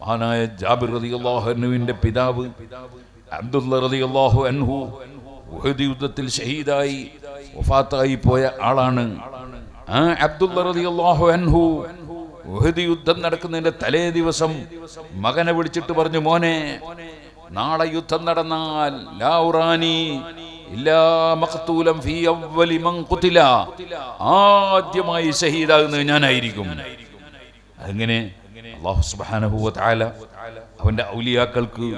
മഹാനായ ജാബിർ റളിയല്ലാഹു അൻഹുവിന്റെ പിതാവ് അബ്ദുള്ള റളിയല്ലാഹു അൻഹു ഉഹദ് യുദ്ധത്തിൽ ഷഹീദായി വഫാത്തായി പോയ ആളാണ്. ആ അബ്ദുള്ള റളിയല്ലാഹു അൻഹു ഉഹദ് യുദ്ധം നടക്കുന്നതിന്റെ തലേ ദിവസം മകനെ വിളിച്ചിട്ട് പറഞ്ഞു, മോനെ, നാളെ യുദ്ധം നടന്നാൽ ലാ ഉറാനി ഇല്ലാ മഖ്തൂലൻ ഫീ അവ്വലി മൻ ഖുതില, ആദ്യമായി ഷഹീദാകുന്നത് ഞാനായിരിക്കും. അങ്ങനെ അല്ലാഹു സുബ്ഹാനഹു വ തആല അവന്റെ ഔലിയാക്കൾക്ക്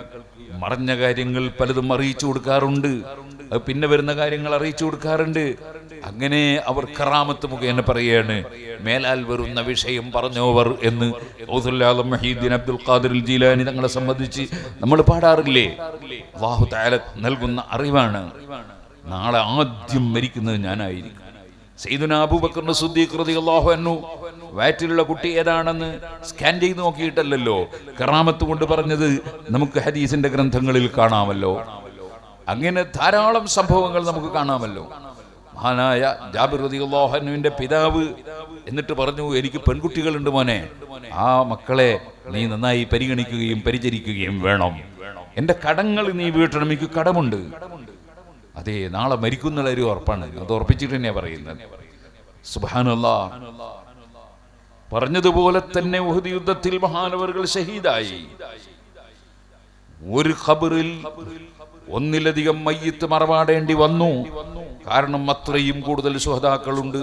മറഞ്ഞ കാര്യങ്ങൾ പലതും അറിയിച്ചു കൊടുക്കാറുണ്ട്. അത് പിന്നെ വരുന്ന കാര്യങ്ങൾ അറിയിച്ചു കൊടുക്കാറുണ്ട്. അങ്ങനെ അവർ കറാമത്ത് മുഖേന പറയാണ്, മേലാൽ വരുന്ന വിഷയം പറഞ്ഞോവർ എന്ന് ഗൗസുൽ ആലം മുഹീദ്ദീൻ അബ്ദുൽ ഖാദിർ ജീലാനി തങ്ങളെ സംബന്ധിച്ച് നമ്മൾ പാടാറില്ലേ? അല്ലാഹു തആല നൽകുന്ന അറിവാണ്. നാളെ ആദ്യം മരിക്കുന്നത് ഞാനായിരിക്കും. സയ്യിദുനാ അബൂബക്കർ സിദ്ദീഖ് റളിയല്ലാഹു അൻഹു വയറ്റിലുള്ള കുട്ടി ഏതാണെന്ന് സ്കാൻ ചെയ്ത് നോക്കിയിട്ടല്ലോ കറാമത്ത് കൊണ്ട് പറഞ്ഞത്. നമുക്ക് ഹദീസിന്റെ ഗ്രന്ഥങ്ങളിൽ കാണാമല്ലോ. അങ്ങനെ ധാരാളം സംഭവങ്ങൾ നമുക്ക് കാണാമല്ലോ. മഹാനായ ജാബിർ റളിയല്ലാഹു അൻഹുവിന്റെ പിതാവ് എന്നിട്ട് പറഞ്ഞു, എനിക്ക് പെൺകുട്ടികളുണ്ട് മോനെ, ആ മക്കളെ നീ നന്നായി പരിഗണിക്കുകയും പരിചരിക്കുകയും വേണം. എന്റെ കടങ്ങൾ നീ വീട്ടണം, എനിക്ക് കടമുണ്ട്. അതെ, നാളെ മരിക്കുന്ന ഒരു ഉറപ്പാണ്. അത് ഉറപ്പിച്ചിട്ട് തന്നെയാ പറയുന്നത്. സുബ്ഹാനല്ലാഹ്. പറഞ്ഞതുപോലെ തന്നെ ഉഹദ് യുദ്ധത്തിൽ മഹാനവറുകൾ ഷഹീദായി. ഒരു ഖബറിൽ ഒന്നിലധികം മയ്യിത്ത് മറമാടേണ്ടി വന്നു. കാരണം അത്രയും കൂടുതൽ ശുഹദാക്കളുണ്ട്.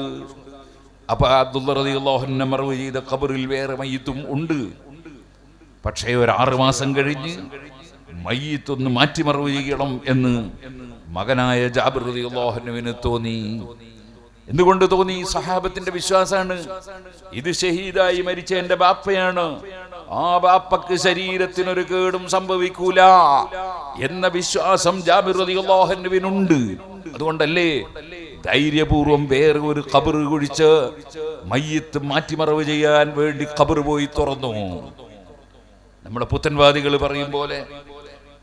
അപ്പൊ അബ്ദുള്ള റളിയല്ലാഹു അൻഹു മറവ് ചെയ്ത ഖബറിൽ വേറെ മയ്യിത്തും ഉണ്ട്. പക്ഷേ ഒരു 6 മാസം കഴിഞ്ഞ് മയ്യിത്തൊന്ന് മാറ്റി മറവ് ചെയ്യണം എന്ന് മകനായ ജാബിർ റളിയല്ലാഹു അൻഹുവിന് തോന്നി. എന്തുകൊണ്ട് തോന്നി? സഹാബത്തിന്റെ വിശ്വാസമാണ്. ഇത് ഷഹീദായി മരിച്ച എന്റെ ബാപ്പയാണ്, ആ ബാപ്പക്ക് ശരീരത്തിനൊരു കേടും സംഭവിക്കൂല എന്ന വിശ്വാസം ജാബിർ റളിയല്ലാഹു അൻഹുവിനുണ്ട്. അതുകൊണ്ടല്ലേ ധൈര്യപൂർവം വേറെ ഒരു ഖബർ കുഴിച്ച് മയ്യിത്ത് മാറ്റിമറവ് ചെയ്യാൻ വേണ്ടി ഖബർ പോയി തുറന്നു. നമ്മുടെ പുത്തൻവാദികൾ പറയും പോലെ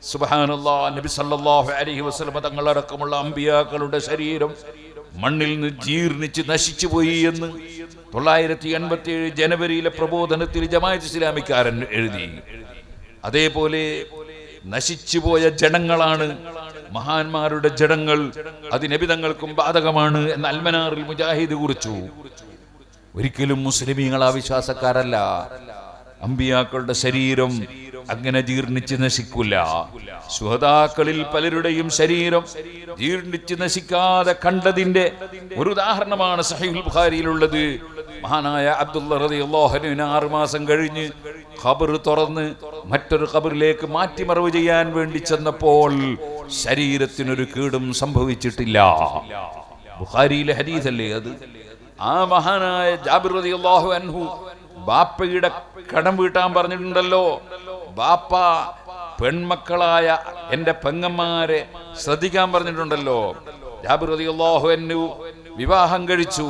സുബ്ഹാനല്ലാഹ്, നബി സല്ലല്ലാഹു അലൈഹി വസല്ലം തങ്ങളടക്കമുള്ള അമ്പിയാക്കളുടെ ശരീരം മണ്ണിൽ നിന്ന് ജീർണിച്ച് നശിച്ചു പോയി എന്ന് 987 ജനുവരിയിലെ പ്രബോധനത്തിൽ ജമാഅത്ത് ഇസ്ലാമിക്കാരൻ എഴുതി. അതേപോലെ നശിച്ചുപോയ ജഡങ്ങളാണ് മഹാന്മാരുടെ ജഡങ്ങൾ, അത് നബിതങ്ങൾക്കും ബാധകമാണ് എന്ന് അൽമനാറിൽ മുജാഹിദ് കുറിച്ചു. ഒരിക്കലും മുസ്ലിമീങ്ങൾ ആ വിശ്വാസക്കാരല്ല. അമ്പിയാക്കളുടെ ശരീരം അങ്ങനെ ജീർണിച്ച് നശിക്കില്ല. ശുഹദാക്കളിൽ പലരുടെയും ശരീരം ജീർണിച്ച് നശിക്കാതെ കണ്ടതിന്റെ ഒരു ഉദാഹരണമാണ് സഹീഹുൽ ബുഖാരിയിലുള്ളത്. മഹാനായ അബ്ദുള്ള റളിയല്ലാഹു അൻഹു 6 മാസം കഴിഞ്ഞ് ഖബർ തുറന്ന് മറ്റൊരു ഖബറിലേക്ക് മാറ്റിമറവ് ചെയ്യാൻ വേണ്ടി ചെന്നപ്പോൾ ശരീരത്തിനൊരു കേടും സംഭവിച്ചിട്ടില്ല. ബുഖാരിയിലെ ഹദീസല്ലേ അത്. ആ മഹാനായ ജാബിർ റളിയല്ലാഹു അൻഹു ബാപ്പയുടെ കടം വീട്ടാൻ പറഞ്ഞിട്ടുണ്ടല്ലോ. ബാപ്പ പെൺമക്കളായ എന്റെ പെങ്ങന്മാരെ ശ്രദ്ധിക്കാൻ പറഞ്ഞിട്ടുണ്ടല്ലോ. ജാബിർ റളിയല്ലാഹു അൻഹു വിവാഹം കഴിച്ചു.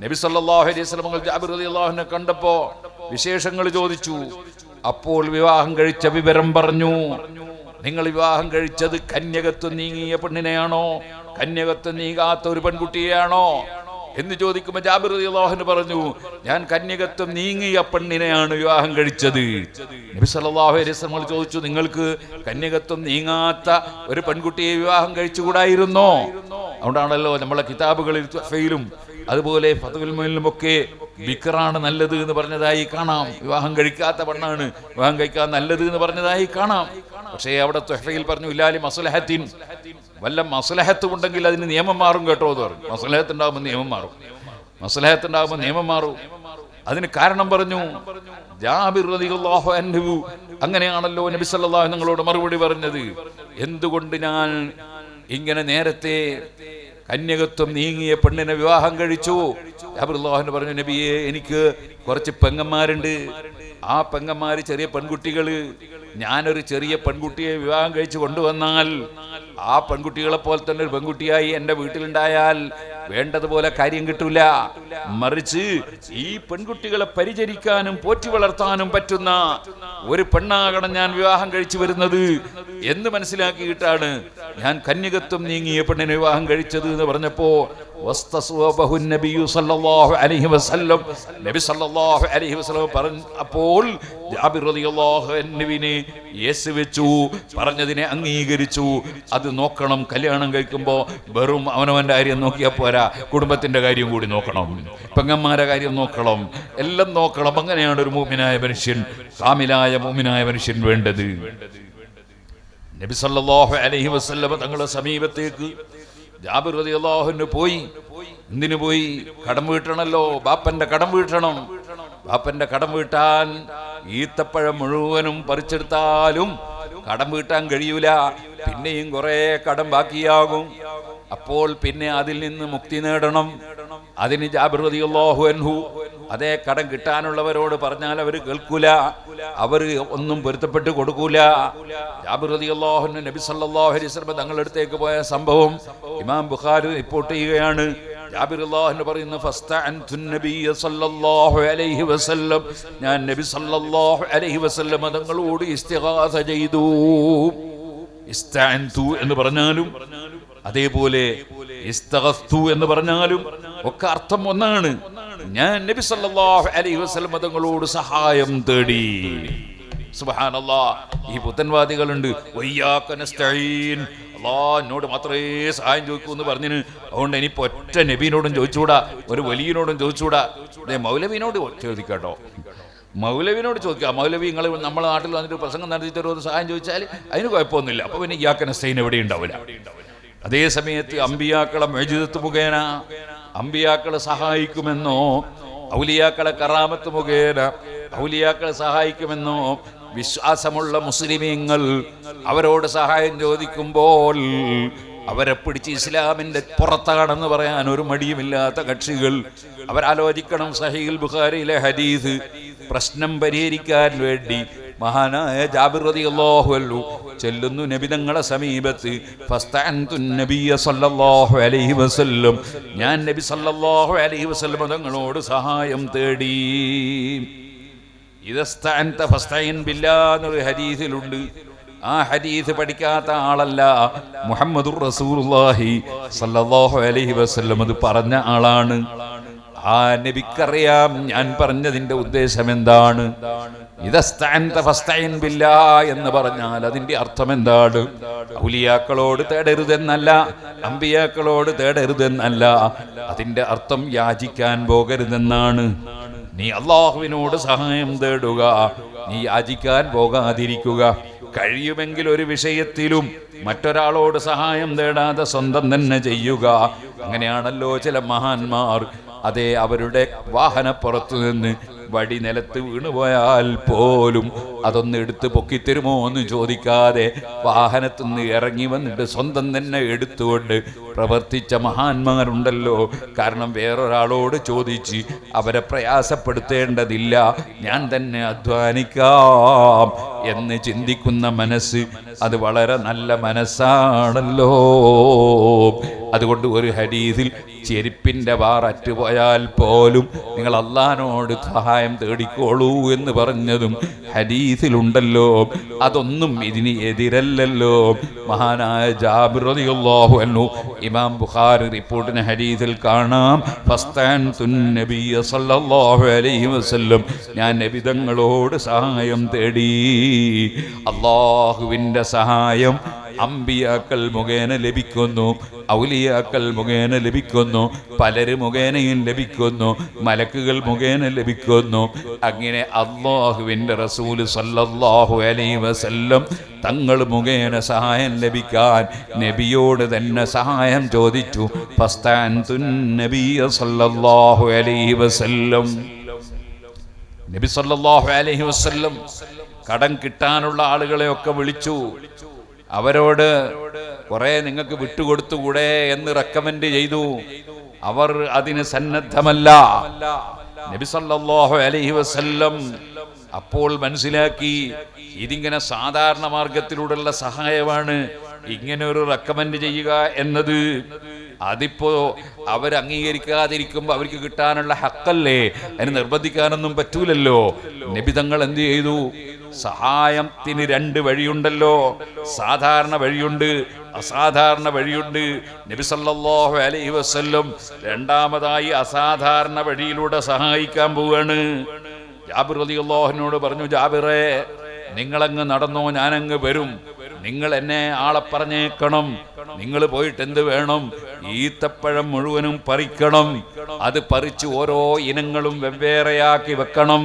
നബി സല്ലല്ലാഹു അലൈഹി വസല്ലം ജാബിർ റളിയല്ലാഹു അൻഹു കണ്ടപ്പോ വിശേഷങ്ങൾ ചോദിച്ചു. അപ്പോൾ വിവാഹം കഴിച്ച വിവരം പറഞ്ഞു. നിങ്ങൾ വിവാഹം കഴിച്ചത് കന്യകത്വം നീങ്ങിയ പെണ്ണിനെയാണോ, കന്യകത്വം നീങ്ങാത്ത ഒരു പെൺകുട്ടിയെയാണോ എന്ന് ചോദിക്കുമ്പോൾ ജാബിർ റളിയല്ലാഹു അൻഹു പറഞ്ഞു, ഞാൻ കന്യകത്വം നീങ്ങിയ പെണ്ണിനെയാണ് വിവാഹം കഴിച്ചത്. നബി സല്ലല്ലാഹു അലൈഹി വസല്ലം ചോദിച്ചു, നിങ്ങൾക്ക് കന്യകത്വം നീങ്ങാത്ത ഒരു പെൺകുട്ടിയെ വിവാഹം കഴിച്ചുകൂടായിരുന്നോ? അതുകൊണ്ടാണല്ലോ നമ്മളെ കിതാബുകളിൽ തുഹഫയിലും അതുപോലെ ഫത്ഹുൽ മുഈനിലും ഒക്കെ ബിക്റാണ് നല്ലത് എന്ന് പറഞ്ഞതായി കാണാം. വിവാഹം കഴിക്കാത്ത പെണ്ണാണ് വിവാഹം കഴിക്കാൻ നല്ലത് എന്ന് പറഞ്ഞതായി കാണാം. പക്ഷേ അവിടെ തുഹഫയിൽ പറഞ്ഞു, ഇല്ലാലി മസ്ലഹത്തിൻ, വല്ല മസ്ലഹത്ത് ഉണ്ടെങ്കിൽ അതിന് നിയമം മാറും കേട്ടോ എന്ന് പറഞ്ഞു. മസ്ലഹത്ത് ഉണ്ടാകുമ്പോൾ നിയമം മാറും, മസ്ലഹത്ത് ഉണ്ടാകുമ്പോൾ നിയമം മാറും. അതിന് കാരണം പറഞ്ഞു. ജാബിർ റളിയല്ലാഹു അൻഹു അങ്ങനെയാണല്ലോ നബി സല്ലല്ലാഹു അലൈഹി വസല്ലമയോട് മറുപടി പറഞ്ഞത്. എന്തുകൊണ്ട് ഞാൻ ഇങ്ങനെ നേരത്തെ കന്യകത്വം നീങ്ങിയ പെണ്ണിനെ വിവാഹം കഴിച്ചു? ജാബിർ റളിയല്ലാഹു അൻഹു പറഞ്ഞു, നബിയെ, എനിക്ക് കുറച്ച് പെങ്ങന്മാരുണ്ട്. ആ പെങ്ങന്മാര് ചെറിയ പെൺകുട്ടികള്. ഞാനൊരു ചെറിയ പെൺകുട്ടിയെ വിവാഹം കഴിച്ചു കൊണ്ടുവന്നാൽ ആ പെൺകുട്ടികളെ പോലെ തന്നെ ഒരു പെൺകുട്ടിയായി എൻ്റെ വീട്ടിലുണ്ടായാൽ വേണ്ടതുപോലെ കാര്യം കിട്ടൂല. മറിച്ച് ഈ പെൺകുട്ടികളെ പരിചരിക്കാനും പോറ്റി വളർത്താനും പറ്റുന്ന ഒരു പെണ്ണാകണം ഞാൻ വിവാഹം കഴിച്ചു വരുന്നത് എന്ന് മനസ്സിലാക്കിയിട്ടാണ് ഞാൻ കന്യകത്വം നീങ്ങിയ പെണ്ണിനെ വിവാഹം കഴിച്ചത് എന്ന് പറഞ്ഞപ്പോ വസ്തസ്വബഹു നബിയു സല്ലല്ലാഹു അലൈഹി വസല്ലം. നബി സല്ലല്ലാഹു അലൈഹി വസല്ലം അപ്പോൾ ജാബിർ റളിയല്ലാഹു അൻഹുവിനെ യേസ് വെച്ചു, പറഞ്ഞതിനെ അംഗീകരിച്ചു. അത് നോക്കണം, കല്യാണം കഴിക്കുമ്പോൾ വെറും അവനവൻ്റെ കാര്യം നോക്കിയാൽ പോരാ, കുടുംബത്തിൻ്റെ കാര്യം കൂടി നോക്കണം, പെങ്ങന്മാരെ കാര്യം നോക്കണം, എല്ലാം നോക്കണം. അങ്ങനെയാണ് ഒരു മുഅ്മിനായ മനുഷ്യൻ, കാമിലായ മുഅ്മിനായ മനുഷ്യൻ വേണ്ടത്. നബി സല്ലല്ലാഹു അലൈഹി വസല്ലം തങ്ങളുടെ സമീപത്തേക്ക് ജാബിർ റളിയല്ലാഹു അൻഹു പോയി. എന്തിനു പോയി? കടം വീട്ടണമല്ലോ, ബാപ്പന്റെ കടം വീട്ടണം. ബാപ്പന്റെ കടം വീട്ടാൻ ഈത്തപ്പഴം മുഴുവനും പറിച്ചെടുത്താലും കടം വീട്ടാൻ കഴിയൂല, പിന്നെയും കുറെ കടം ബാക്കിയാകും. അപ്പോൾ പിന്നെ അതിൽ നിന്ന് മുക്തി നേടണം. അതിന് ജാബിർ റളിയല്ലാഹു അൻഹു അതേ കടം കിട്ടാനുള്ളവരോട് പറഞ്ഞാൽ അവർ കേൾക്കൂല, അവർ ഒന്നും പൊരുത്തപ്പെട്ട് കൊടുക്കൂല. ജാബിർ റളിയല്ലാഹു അൻഹു നബി സല്ലല്ലാഹു അലൈഹി വസല്ലം തങ്ങളുടെ അടുത്തേക്ക് പോയ സംഭവം ഇമാം ബുഖാരി റിപ്പോർട്ട് ചെയ്യുകയാണ്. ജാബിർ റളിയല്ലാഹു അൻഹു പറയുന്നു, ഫസ്തഅൻതു നബിയ സല്ലല്ലാഹു അലൈഹി വസല്ലം, ഞാൻ നബി സല്ലല്ലാഹു അലൈഹി വസല്ലം തങ്ങളോട് ഇസ്തിഗാസ ചെയ്തു. ഇസ്തഅൻതു എന്ന് പറഞ്ഞാലും അതേപോലെ ഇസ്തഗസ്തു എന്ന് പറഞ്ഞാലും ഒക്കെ അർത്ഥം ഒന്നാണ്. ഞാൻ നബി സല്ലല്ലാഹു അലൈഹി വസല്ലം തങ്ങളോട് സഹായം തേടി. സുബ്ഹാനല്ലാഹ്, ഈ പുത്തൻവാദികളുണ്ട്, വയ്യാക നസ്തഈൻ, അല്ലാഹ് എന്നോട് മാത്രമേ സഹായം ചോദിക്കൂ എന്ന് പറഞ്ഞിന്. അതുകൊണ്ട് ഇനിയിപ്പോൾ ഒറ്റ നബീനോടും ചോദിച്ചുകൂടാ, ഒരു വലിയനോടും ചോദിച്ചുകൂടാ, മൗലവിനോട് ചോദിക്കാട്ടോ, മൗലവിനോട് ചോദിക്കാം. മൗലവി നിങ്ങൾ നമ്മുടെ നാട്ടിൽ വന്നിട്ട് പ്രസംഗം നടത്തിയിട്ട് ഒരു സഹായം ചോദിച്ചാൽ അതിന് കുഴപ്പമൊന്നുമില്ല, അപ്പോൾ പിന്നെ ഇയ്യാക നസ്തഈൻ എവിടെ ഉണ്ടാവില്ല. അതേ സമയത്ത് അമ്പിയാക്കളെ മുഅ്ജിസത്ത് മുഖേന അമ്പിയാക്കളെ സഹായിക്കുമെന്നോ, ഔലിയാക്കളെ കറാമത്ത് മുഖേന ഔലിയാക്കളെ സഹായിക്കുമെന്നോ വിശ്വാസമുള്ള മുസ്ലിമീങ്ങൾ അവരോട് സഹായം ചോദിക്കുമ്പോൾ അവരെ പിടിച്ച് ഇസ്ലാമിന്റെ പുറത്താണെന്ന് പറയാൻ ഒരു മടിയുമില്ലാത്ത കക്ഷികൾ അവരാലോചിക്കണം. സഹീഹുൽ ബുഖാരിയിലെ ഹദീസ് പ്രശ്നം പരിഹരിക്കാൻ വേണ്ടി മഹാനായ ജാബിർ റളിയല്ലാഹു അൻഹു ചെല്ലുന്നു നബി തങ്ങളുടെ സമീപത്ത്. ഫസ്തഅൻതു നബിയ സല്ലല്ലാഹു അലൈഹി വസല്ലം, ഞാൻ നബി സല്ലല്ലാഹു അലൈഹി വസല്ലം തങ്ങളോട് സഹായം തേടി. ഇദസ്തഅൻത ഫസ്തഈൻ ബില്ലാഹ് എന്നൊരു ഹദീസിലുണ്ട്. ആ ഹദീസ് പഠിക്കാത്ത ആളല്ല മുഹമ്മദുർ റസൂലുള്ളാഹി സല്ലല്ലാഹു അലൈഹി വസല്ലം അത് പറഞ്ഞ ആളാണ്. ആ നബിക്കറിയാം ഞാൻ പറഞ്ഞതിന്റെ ഉദ്ദേശം എന്താണ്. ഇദസ്തഅൻത ഫസ്തഈൻ ബില്ലാഹ് എന്ന് പറഞ്ഞാൽ അതിന്റെ അർത്ഥം എന്താണ്? ഔലിയാക്കളോട് തേടരുതെന്നല്ല, അമ്പിയാക്കളോട് തേടരുതെന്നല്ല, അതിന്റെ അർത്ഥം യാചിക്കാൻ പോകരുതെന്നാണ്. നീ അല്ലാഹുവിനോട് സഹായം തേടുക, നീ യാചിക്കാൻ പോകാതിരിക്കുക. കഴിയുമെങ്കിൽ ഒരു വിഷയത്തിലും മറ്റൊരാളോട് സഹായം തേടാതെ സ്വന്തം തന്നെ ചെയ്യുക. അങ്ങനെയാണല്ലോ ചില മഹാന്മാർ, അതെ, അവരുടെ വാഹനപ്പുറത്തു നിന്ന് വടി നിലത്ത് വീണുപോയാൽ പോലും അതൊന്ന് എടുത്ത് പൊക്കിത്തരുമോ എന്ന് ചോദിക്കാതെ വാഹനത്തു നിന്ന് ഇറങ്ങി വന്നിട്ട് സ്വന്തം തന്നെ എടുത്തുകൊണ്ട് പ്രവർത്തിച്ച മഹാന്മാരുണ്ടല്ലോ. കാരണം വേറൊരാളോട് ചോദിച്ച് അവരെ പ്രയാസപ്പെടുത്തേണ്ടതില്ല, ഞാൻ തന്നെ അധ്വാനിക്കാം എന്ന് ചിന്തിക്കുന്ന മനസ്സ് അത് വളരെ നല്ല മനസ്സാണല്ലോ. അതുകൊണ്ട് ഒരു ഹദീസിൽ ചെരുപ്പിന്റെ വാർ അറ്റുപോയാൽ പോലും നിങ്ങൾ അല്ലാഹുവിനോട് സഹായം തേടിക്കോളൂ എന്ന് പറഞ്ഞതും ഹദീസിലുണ്ടല്ലോ. അതൊന്നും ഇതിന് എതിരല്ലല്ലോ. മഹാനായ ജാബിർ റളിയല്ലാഹു അൻഹു ഇമാം ബുഖാരി റിപ്പോർട്ടിന് ഹദീസിൽ കാണാം, ഫസ്തഅൻതു നബിയ സല്ലല്ലാഹു അലൈഹി വസല്ലം, ഞാൻ നബി തങ്ങളോട് സഹായം തേടി. അല്ലാഹുവിൻ്റെ സഹായം അമ്പിയാക്കൾ മുഖേന ലഭിക്കുന്നു, ഔലിയാക്കൾ മുഖേന ലഭിക്കുന്നു, പലര് മുഖേനയും ലഭിക്കുന്നു, മലക്കുകൾ മുഖേന ലഭിക്കുന്നു. അങ്ങനെ അല്ലാഹുവിൻ്റെ റസൂൽ സല്ലല്ലാഹു അലൈഹി വസല്ലം തങ്ങൾ മുഖേന സഹായം ലഭിക്കാൻ നബിയോട് തന്നെ സഹായം ചോദിച്ചു. ഫസ്തഅൻതു നബിയ സല്ലല്ലാഹു അലൈഹി വസല്ലം, നബി സല്ലല്ലാഹു അലൈഹി വസല്ലം കടം കിട്ടാനുള്ള ആളുകളെയൊക്കെ വിളിച്ചു. അവരോട് കുറെ നിങ്ങൾക്ക് വിട്ടുകൊടുത്തുകൂടെ എന്ന് റെക്കമെൻഡ് ചെയ്തു. അവർ അതിന് സന്നദ്ധമല്ല. നബി സല്ലല്ലാഹു അലൈഹി വസല്ലം അപ്പോൾ മനസ്സിലാക്കി ഇതിങ്ങനെ സാധാരണ മാർഗത്തിലൂടെയുള്ള സഹായമാണ്. ഇങ്ങനെ ഒരു റെക്കമെൻഡ് ചെയ്യുക എന്നത് അതിപ്പോ അവർ അംഗീകരിക്കാതിരിക്കുമ്പോൾ അവർക്ക് കിട്ടാനുള്ള ഹക്കല്ലേ, അതിന് നിർബന്ധിക്കാനൊന്നും പറ്റൂലല്ലോ. നബി തങ്ങൾ എന്ത് ചെയ്തു? സഹായത്തിന് രണ്ട് വഴിയുണ്ടല്ലോ, സാധാരണ വഴിയുണ്ട്, അസാധാരണ വഴിയുണ്ട്. നബി സല്ലല്ലാഹു അലൈഹി വസല്ലം രണ്ടാമതായി അസാധാരണ വഴിയിലൂടെ സഹായിക്കാൻ പോവാണ്. ജാബിർ റളിയല്ലാഹു അൻഹുവോട് പറഞ്ഞു, ജാബിറേ, നിങ്ങളങ്ങ് നടന്നോ, ഞാനങ്ങ് വരും. നിങ്ങൾ എന്നെ ആളെ പറഞ്ഞേക്കണം. നിങ്ങൾ പോയിട്ട് എന്ത് വേണം? ഈത്തപ്പഴം മുഴുവനും പറിക്കണം. അത് പറിച്ച് ഓരോ ഇനങ്ങളും വെവ്വേറെയാക്കി വെക്കണം.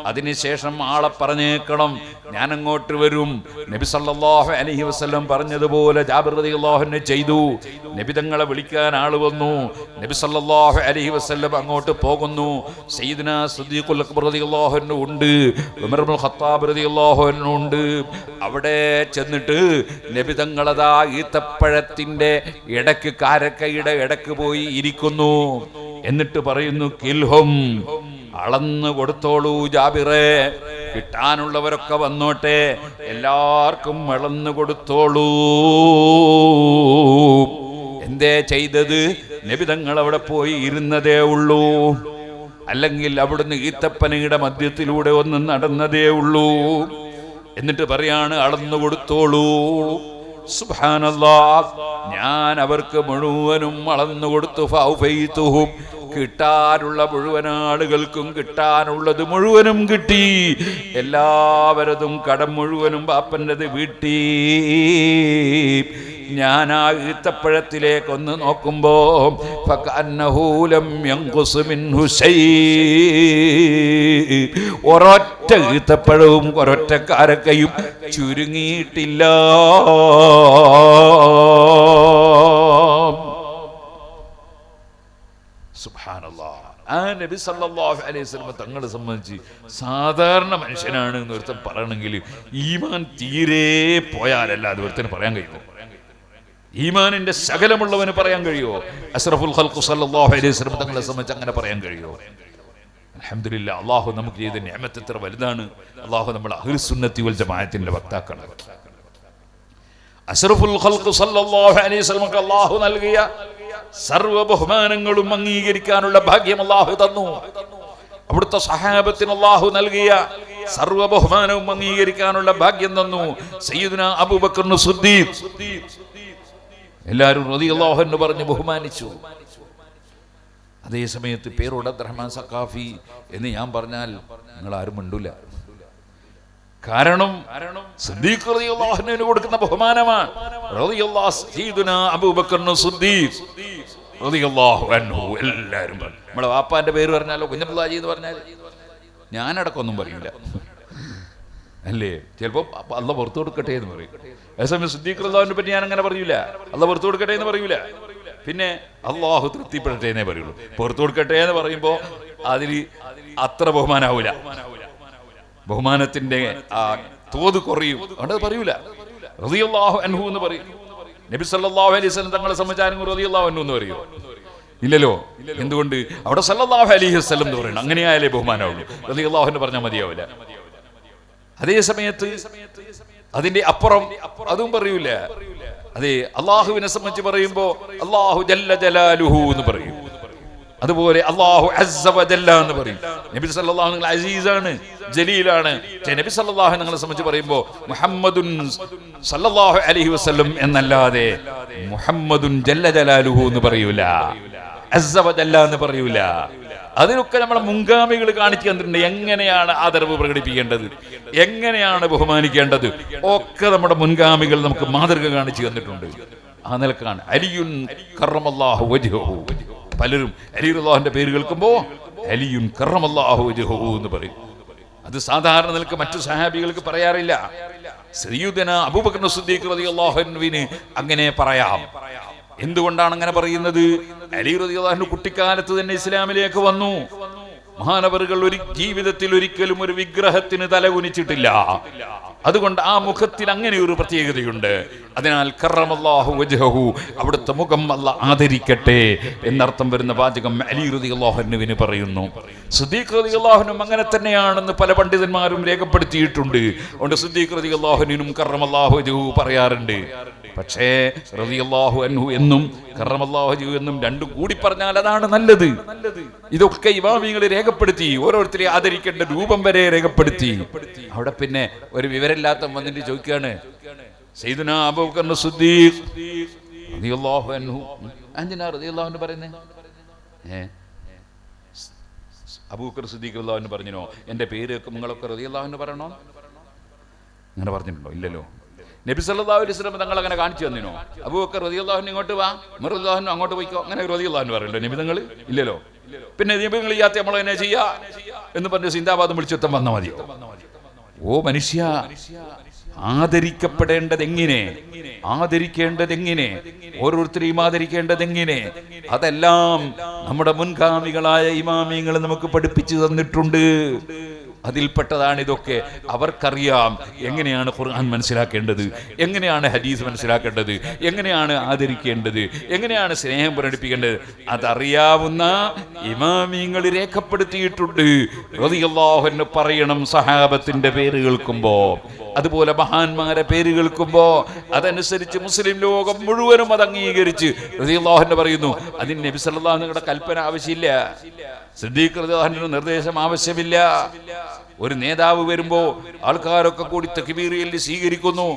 അതിനുശേഷം ആളെ പറഞ്ഞേക്കണം, ഞാൻ അങ്ങോട്ട് വരും. നബി സല്ലല്ലാഹു അലൈഹി വസല്ലം പറഞ്ഞതുപോലെ ജാബിർ റളിയല്ലാഹു അൻഹു ചെയ്തു. നബി തങ്ങളെ വിളിക്കാൻ ആള് വന്നു. നബി സല്ലല്ലാഹു അലൈഹി വസല്ലം അങ്ങോട്ട് പോകുന്നു. സയ്യിദുനാ സിദ്ദീഖുൽ അക്ബർ റളിയല്ലാഹു അൻഹു ഉണ്ട്, ഉമർ ഇബ്നുൽ ഖത്താബ് റളിയല്ലാഹു അൻഹു ഉണ്ട്. അവിടെ ചെന്നിട്ട് നബി തങ്ങളതാ ഈത്തപ്പഴത്തിന്റെ ഇടക്ക്, കാരക്കയുടെ ഇടക്ക് പോയി ഇരിക്കുന്നു. എന്നിട്ട് പറയുന്നു, കിൽഹും, അളന്നു കൊടുത്തോളൂ ജാബിറേ, കിട്ടാനുള്ളവരൊക്കെ വന്നോട്ടെ, എല്ലാവർക്കും അളന്നു കൊടുത്തോളൂ. എന്തേ ചെയ്തത്? നബി തങ്ങൾ അവിടെ പോയി ഇരുന്നതേ ഉള്ളൂ, അല്ലെങ്കിൽ അവിടുന്ന് ഈത്തപ്പനയുടെ മധ്യത്തിലൂടെ ഒന്ന് നടന്നതേ ഉള്ളൂ. എന്നിട്ട് പറയാണ്, അളന്നു കൊടുത്തോളൂ. സുബ്ഹാനല്ലാഹ്, ഞാൻ അവർക്ക് മുഴുവനും അളന്നു കൊടുത്തു. ഫൗഫൈതുഹും, കിട്ടാനുള്ള മുഴുവൻ ആളുകൾക്കും കിട്ടാനുള്ളത് മുഴുവനും കിട്ടി. എല്ലാവരതും കടം മുഴുവനും ബാപ്പൻ്റെത് വീട്ടി. ഞാൻ ആ ഈത്തപ്പഴത്തിലേക്കൊന്ന് നോക്കുമ്പോ ഒരൊറ്റ ഈത്തപ്പഴവും ഒരൊറ്റ കാരക്കയും ചുരുങ്ങിയിട്ടില്ല. സുബ്ഹാനല്ലാഹ്. ആ നബി സല്ലല്ലാഹു അലൈഹി വസല്ലം തങ്ങളെ സംബന്ധിച്ച് സാധാരണ മനുഷ്യനാണ് എന്ന് ഒരുത്തൻ പറയണമെങ്കിൽ ഈമാൻ തീരെ പോയാലല്ല അത് ഒരുത്തന് പറയാൻ കഴിയുമോ? ഈമാനിന്റെ ശകലമുള്ളവന് പറയാൻ കഴിയുമോ? അഷ്റഫുൽ ഖൽഖ് സല്ലല്ലാഹു അലൈഹി വസല്ലം തങ്ങളെ സംബന്ധിച്ച് അങ്ങനെ പറയാൻ കഴിയുമോ? അൽഹംദുലില്ലാഹ്, അല്ലാഹു നമുക്ക് ചെയ്ത നിഅമത്ത് എത്ര വലുതാണ്. അല്ലാഹു നമ്മൾ അഹ്ലുസ് സുന്നത്തി വൽ ജമാഅത്തിന്റെ വക്താക്കളാണ്. അഷ്റഫുൽ ഖൽഖ് സല്ലല്ലാഹു അലൈഹി വസല്ലം അല്ലാഹു നൽകിയ സർവ്വ ബഹുമാനങ്ങളും അംഗീകരിക്കാനുള്ള ഭാഗ്യം അല്ലാഹു തന്നു. അവിടുത്തെ സഹാബത്തിന് അല്ലാഹു നൽകിയ സർവ്വ ബഹുമാനവും അംഗീകരിക്കാനുള്ള ഭാഗ്യം തന്നു. സയ്യിദുനാ അബൂബക്കർ സിദ്ദീഖ് എല്ലാവരും റളിയല്ലാഹു അൻഹു പറഞ്ഞ് ബഹുമാനിച്ചു. അതേ സമയത്ത് പേരോട് അബ്ദുറഹ്മാൻ സഖാഫി എന്ന് ഞാൻ പറഞ്ഞാൽ നിങ്ങൾ ആരും മിണ്ടൂല. കാരണം സിദ്ദീഖ് റളിയല്ലാഹു അൻഹുവിന് കൊടുക്കുന്ന ബഹുമാനമാണ്. സയ്യിദുനാ അബൂബക്കർ സിദ്ദീഖ് റളിയല്ലാഹു അൻഹു എല്ലാവരും പറഞ്ഞു. നമ്മളെ വാപ്പാന്റെ പേര് പറഞ്ഞാലോ, കുഞ്ഞബ്ദുല്ലാഹി എന്ന് പറഞ്ഞാൽ ഞാനടക്കൊന്നും പറയില്ല, അല്ലേ? ചിലപ്പോൾ അള്ളാഹ് പുറത്തു കൊടുക്കട്ടെ എന്ന് പറയും. അതേസമയം സിദ്ദീഖ് റളിയല്ലാഹുവിനെ പറ്റി ഞാൻ അങ്ങനെ പറയൂല, അള്ളാഹ് പുറത്തു കൊടുക്കട്ടെ എന്ന് പറയൂല. പിന്നെ അള്ളാഹു തൃപ്തിപ്പെടട്ടെ എന്നേ പറയുള്ളൂ. പുറത്തു കൊടുക്കട്ടെ എന്ന് പറയുമ്പോൾ അതിൽ അത്ര ബഹുമാനാവൂല, ബഹുമാനത്തിന്റെ ആ തോത് കുറയും. അതുകൊണ്ട് പറയൂല, റളിയല്ലാഹു അൻഹു എന്ന് പറയും. നബി സല്ലല്ലാഹു അലൈഹി വസല്ലം തങ്ങളെ സംബന്ധിച്ച് റളിയല്ലാഹു അൻഹു എന്ന് പറയുമോ? ഇല്ലല്ലോ. എന്തുകൊണ്ട്? അവിടെ സല്ലല്ലാഹു അലൈഹി വസല്ലം എന്ന് പറയണം. അങ്ങനെയായാലേ ബഹുമാനാവുള്ളൂ. റളിയല്ലാഹു അൻഹു പറഞ്ഞാൽ മതിയാവില്ല. അതേ സമയത്ത് അതിന്റെ അപ്പുറം അതും പറയൂല. അതെ, അള്ളാഹുവിനെ സംബന്ധിച്ച് പറയുമ്പോ അല്ലാഹു ജല്ല ജലാലുഹു എന്ന് പറയും. അതുപോലെ അല്ലാഹു അസ്സ വജല്ല എന്ന് പറയും. നബി സല്ലല്ലാഹു അലൈഹി വസല്ലം അസീസാണ്, ജലീലാണ്. നബി സല്ലല്ലാഹു നിങ്ങളെ സംബന്ധിച്ച് പറയുമ്പോ മുഹമ്മദുൻ സല്ലല്ലാഹു അലൈഹി വസല്ലം എന്നല്ലാതെ മുഹമ്മദുൻ ജല്ല ജലാലുഹു എന്ന് പറയൂല, അസ്സ വജല്ല എന്ന് പറയൂല. അതിനൊക്കെ നമ്മളെ മുൻഗാമികൾ കാണിച്ചു തന്നിട്ടുണ്ട് എങ്ങനെയാണ് ആദരവ് പ്രകടിപ്പിക്കേണ്ടത്, എങ്ങനെയാണ് ബഹുമാനിക്കേണ്ടത്. ഒക്കെ നമ്മുടെ മുൻഗാമികൾ നമുക്ക് മാതൃക കാണിച്ചു തന്നിട്ടുണ്ട്. ആ നിലക്കാണ് അലിയുൻ കറമല്ലാഹു വജ്ഹഹു. പലരും അലി റളിയല്ലാഹുവിന്റെ പേര് കേൾക്കുമ്പോ അലിയുൻ കറമല്ലാഹു വജ്ഹഹു എന്ന് പറയും. അത് സാധാരണ നിലക്ക് മറ്റു സഹാബികൾക്ക് പറയാറില്ല. സയ്യിദുനാ അബൂബക്കർ സിദ്ദീഖ് റളിയല്ലാഹു അൻഹുവിന് അങ്ങനെ പറയാം. എന്തുകൊണ്ടാണ് അങ്ങനെ പറയുന്നത്? അലി റളിയല്ലാഹു അൻഹു കുട്ടിക്കാലത്ത് തന്നെ ഇസ്ലാമിലേക്ക് വന്നു. മഹാനവറുകൾ ഒരു ജീവിതത്തിൽ ഒരിക്കലും ഒരു വിഗ്രഹത്തിന് തല കുനിച്ചിട്ടില്ല. അതുകൊണ്ട് ആ മുഖത്തിന് അങ്ങനെ ഒരു പ്രത്യേകതയുണ്ട്. അതിനാൽ കറമല്ലാഹു വജ്ഹഹു, അവിടുത്തെ മുഖം അല്ലാഹ് ആദരിക്കട്ടെ എന്നർത്ഥം വരുന്ന വാചകം അലി റളിയല്ലാഹു അൻഹുവിന് പറയുന്നു. സിദ്ദീഖ് റളിയല്ലാഹു അൻഹു അങ്ങനെ തന്നെയാണെന്ന് പല പണ്ഡിതന്മാരും രേഖപ്പെടുത്തിയിട്ടുണ്ട്. അതുകൊണ്ട് സിദ്ദീഖ് റളിയല്ലാഹു അൻഹുവിനും കറമല്ലാഹു വജ്ഹഹു പറയാറുണ്ട്. പക്ഷേ റളിയല്ലാഹു അൻഹു എന്നും കറമല്ലാഹു വജ്ഹഹു എന്നും രണ്ടും കൂടി പറഞ്ഞാൽ അതാണ് നല്ലത്. ഇതൊക്കെ ഇമാമികൾ രേഖപ്പെടുത്തി, ഓരോരുത്തരെ ആദരിക്കേണ്ട രൂപം വരെ രേഖപ്പെടുത്തി. അവിടെ പിന്നെ ഒരു വിവരമില്ലാത്ത വന്നിട്ട് ചോദിക്കുകയാണ്, സയ്യിദുനാ അബൂബക്കർ സിദ്ദീഖ് റളിയല്ലാഹു അൻഹു എന്തിനാ റളിയല്ലാഹു അൻഹു പറയുന്നത്? അബൂബക്കർ സിദ്ദീഖ് റളിയല്ലാഹു അൻഹു പറഞ്ഞോ എൻ്റെ പേര് നിങ്ങളൊക്കെ റളിയല്ലാഹു അൻഹു പറയണോ? അങ്ങനെ പറഞ്ഞിട്ടുണ്ടോ? ഇല്ലല്ലോ. നബി സല്ലല്ലാഹു അലൈഹി വസല്ലം തങ്ങൾ അങ്ങനെ കാണിച്ചു തന്നിനോ? അബൂബക്കർ റളിയല്ലാഹു അൻഹു ഇങ്ങോട്ട് വാ, ഉമർ റളിയല്ലാഹു അൻഹു അങ്ങോട്ട് പോയിക്കോ, അങ്ങനെ റളിയല്ലാഹു അൻഹു പറയല്ലോ നബി തങ്ങൾ? ഇല്ലല്ലോ. പിന്നെ നബികൾ ചെയ്യാത്ത നമ്മൾ എന്നെ ചെയ്യാ എന്ന് പറഞ്ഞ് സിന്ദാബാദും വിളിച്ചെത്താൻ വന്നാൽ മതിയോ? ഓ മനുഷ്യ, ആദരിക്കപ്പെടേണ്ടതെങ്ങനെ, ആദരിക്കേണ്ടതെങ്ങനെ, ഓരോരുത്തരെയും ആദരിക്കേണ്ടതെങ്ങനെ, അതെല്ലാം നമ്മുടെ മുൻഗാമികളായ ഇമാമിങ്ങൾ നമുക്ക് പഠിപ്പിച്ചു തന്നിട്ടുണ്ട്. അതിൽപ്പെട്ടതാണ് ഇതൊക്കെ. അവർക്കറിയാം എങ്ങനെയാണ് ഖുർആൻ മനസ്സിലാക്കേണ്ടത്, എങ്ങനെയാണ് ഹദീസ് മനസ്സിലാക്കേണ്ടത്, എങ്ങനെയാണ് ആദരിക്കേണ്ടത്, എങ്ങനെയാണ് സ്നേഹം പ്രകടിപ്പിക്കേണ്ടത്. അതറിയാവുന്ന ഇമാമിങ്ങൾ രേഖപ്പെടുത്തിയിട്ടുണ്ട്. റളിയല്ലാഹു അൻഹു പറയണം സഹാബത്തിന്റെ പേര് കേൾക്കുമ്പോ, അതുപോലെ മഹാന്മാരെ പേര് കേൾക്കുമ്പോ അതനുസരിച്ച് മുസ്ലിം ലോകം മുഴുവനും അത് അംഗീകരിച്ച് റളിയല്ലാഹു അൻഹു പറയുന്നു. അതിന് നബി സല്ലല്ലാഹു അലൈഹി വസല്ലം കൽപ്പന ആവശ്യമില്ല, സിദ്ദീഖ് റളിയല്ലാഹു അൻഹു നിർദ്ദേശം ആവശ്യമില്ല. ഒരു നേതാവ് വരുമ്പോ ആൾക്കാരൊക്കെ കൂടി തക്ബീറിൽ സ്വീകരിക്കുന്നു.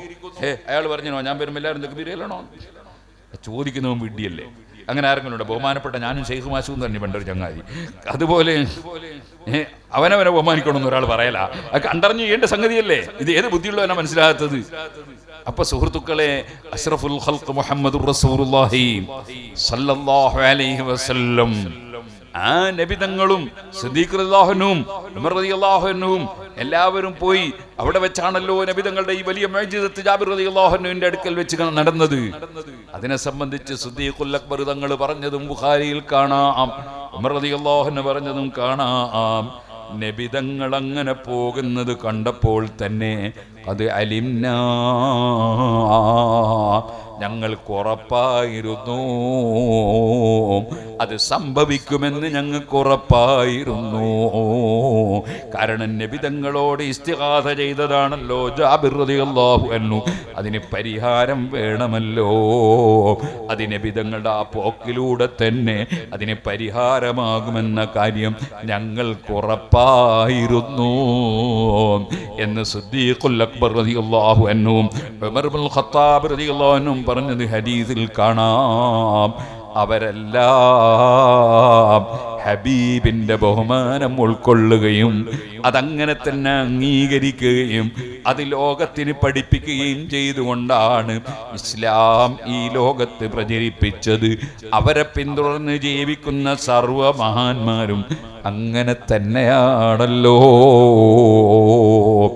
അയാൾ പറഞ്ഞോ ഞാൻ വരുമ്പോൾ എല്ലാവരും തക്ബീറിലാണോ? ചോദിക്കുന്നവൻ വിഡ്ഢിയല്ലേ? അങ്ങനെ ആരെങ്കിലും ഉണ്ട്? ബഹുമാനപ്പെട്ട ഞാനും ഷെയ്ഖ് മാസൂം തന്നെ പണ്ടൊരു ചങ്ങാതി. അതുപോലെ അവനവനെ ബഹുമാനിക്കണമെന്ന് ഒരാൾ പറയല, അത് കണ്ടറിഞ്ഞ് ചെയ്യേണ്ട സംഗതിയല്ലേ? ഇത് ഏത് ബുദ്ധിയുള്ളവനാ മനസ്സിലാകാത്തത്? അപ്പൊ സുഹൃത്തുക്കളെ, അഷ്റഫുൽ ഖൽഖ് മുഹമ്മദുർ റസൂലുള്ളാഹി സ്വല്ലല്ലാഹു അലൈഹി വസല്ലം ആ നബിതങ്ങളും സിദ്ദീഖ് റളിയല്ലാഹു അൻഹുവും ഉമർ റളിയല്ലാഹു അൻഹുവും എല്ലാവരും പോയി. അവിടെ വെച്ചാണല്ലോ നബിതങ്ങളുടെ ഈ വലിയ മുഅ്ജിസത്ത് ജാബിർ റളിയല്ലാഹു അൻഹുവിന്റെ അടുക്കൽ വെച്ച് നടന്നത്. അതിനെ സംബന്ധിച്ച് സിദ്ദീഖുൽ അക്ബർ തങ്ങൾ പറഞ്ഞതും ബുഖാരിയിൽ കാണാം, ഉമർ റളിയല്ലാഹു അൻഹു പറഞ്ഞതും കാണാം. നബിതങ്ങൾ അങ്ങനെ പോകുന്നത് കണ്ടപ്പോൾ തന്നെ അത് അലിംനാ, ഞങ്ങൾക്ക് ഉറപ്പായിരുന്നു, അത് സംഭവിക്കുമെന്ന് ഞങ്ങൾക്ക് ഉറപ്പായിരുന്നു. കാരണം നബിതങ്ങളോട് ഇസ്തിഗാസ ചെയ്തതാണല്ലോ ജാബിർ റളിയല്ലാഹു അൻഹു. അതിന് പരിഹാരം വേണമല്ലോ. അത് നബിതങ്ങളുടെ ആ പോക്കിലൂടെ തന്നെ അതിന് പരിഹാരമാകുമെന്ന കാര്യം ഞങ്ങൾക്ക് ഉറപ്പായിരുന്നു എന്ന് സിദ്ദീഖുൽ അക്ബർ റളിയല്ലാഹു അൻഹു ഉമർ ഇബ്നുൽ ഖത്താബ് റളിയല്ലാഹു അൻഹു പറഞ്ഞത് ഹദീസിൽ കാണാം. അവരെല്ലാം ഹബീബിന്റെ ബഹുമാനം ഉൾക്കൊള്ളുകയും അതങ്ങനെ തന്നെ അംഗീകരിക്കുകയും അത് ലോകത്തിന് പഠിപ്പിക്കുകയും ചെയ്തുകൊണ്ടാണ് ഇസ്ലാം ഈ ലോകത്ത് പ്രചരിപ്പിച്ചത്. അവരെ പിന്തുടർന്ന് ജീവിക്കുന്ന സർവ്വ മഹാന്മാരും അങ്ങനെ തന്നെയാണല്ലോ.